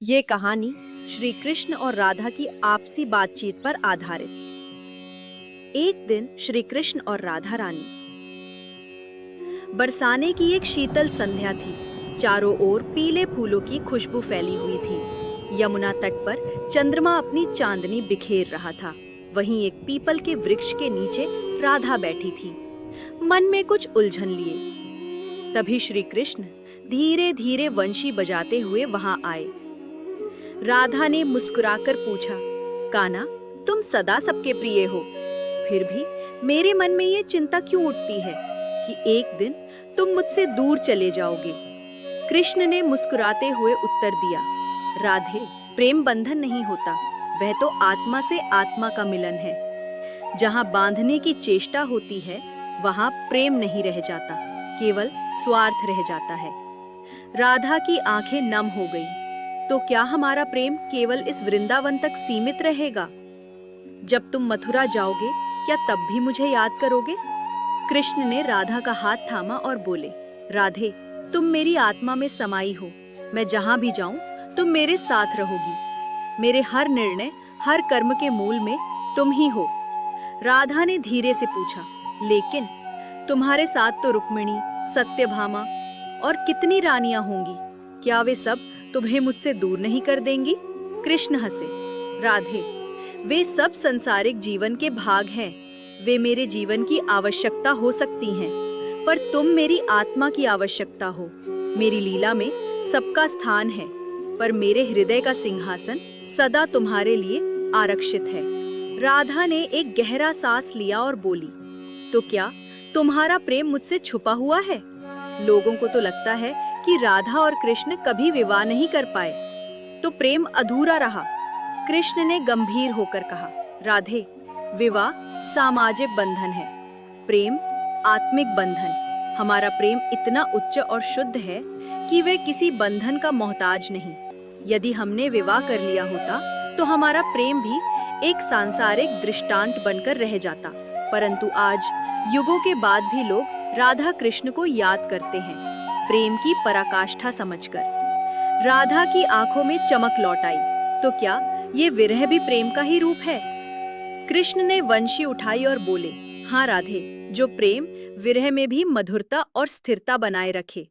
ये कहानी श्री कृष्ण और राधा की आपसी बातचीत पर आधारित। एक दिन श्री कृष्ण और राधा रानी। बरसाने की एक शीतल संध्या थी। चारों ओर पीले फूलों की खुशबू फैली हुई थी। यमुना तट पर चंद्रमा अपनी चांदनी बिखेर रहा था। वहीं एक पीपल के वृक्ष के नीचे राधा बैठी थी, मन में कुछ उलझन लिए। तभी श्री कृष्ण धीरे धीरे वंशी बजाते हुए वहां आए। राधा ने मुस्कुराकर पूछा, कान्हा, तुम सदा सबके प्रिय हो, फिर भी मेरे मन में ये चिंता क्यों उठती है कि एक दिन तुम मुझसे दूर चले जाओगे। कृष्ण ने मुस्कुराते हुए उत्तर दिया, राधे, प्रेम बंधन नहीं होता, वह तो आत्मा से आत्मा का मिलन है। जहाँ बांधने की चेष्टा होती है वहाँ प्रेम नहीं रह जाता, केवल स्वार्थ रह जाता है। राधा की आंखें नम हो गईं। तो क्या हमारा प्रेम केवल इस वृंदावन तक सीमित रहेगा? जब तुम मथुरा जाओगे, क्या तब भी मुझे याद करोगे? कृष्ण ने राधा का हाथ थामा और बोले, राधे, तुम मेरी आत्मा में समाई हो। मैं जहां भी जाऊं, तुम मेरे साथ रहोगी। मेरे हर निर्णय, हर कर्म के मूल में तुम ही हो। राधा ने धीरे से पूछा, लेकिन तुम्हारे साथ तो रुक्मिणी, सत्यभामा और कितनी रानियां होंगी, क्या वे सब तुम्हें मुझसे दूर नहीं कर देंगी? कृष्ण हंसे, राधे, वे सब संसारिक जीवन के भाग हैं। वे मेरे जीवन की आवश्यकता हो सकती हैं, पर तुम मेरी आत्मा की आवश्यकता हो। मेरी लीला में सबका स्थान है, पर मेरे हृदय का सिंहासन सदा तुम्हारे लिए आरक्षित है। राधा ने एक गहरा सांस लिया और बोली, तो क्या तुम्हारा प्रेम मुझसे छुपा हुआ है? लोगों को तो लगता है कि राधा और कृष्ण कभी विवाह नहीं कर पाए, तो प्रेम अधूरा रहा। कृष्ण ने गंभीर होकर कहा, राधे, विवाह सामाजिक बंधन है, प्रेम आत्मिक बंधन। हमारा प्रेम इतना उच्च और शुद्ध है कि वे किसी बंधन का मोहताज नहीं। यदि हमने विवाह कर लिया होता तो हमारा प्रेम भी एक सांसारिक दृष्टांत बनकर रह जाता। परंतु आज युगों के बाद भी लोग राधा कृष्ण को याद करते हैं, प्रेम की पराकाष्ठा समझकर। राधा की आंखों में चमक लौट आई, तो क्या ये विरह भी प्रेम का ही रूप है? कृष्ण ने वंशी उठाई और बोले, हाँ राधे, जो प्रेम विरह में भी मधुरता और स्थिरता बनाए रखे।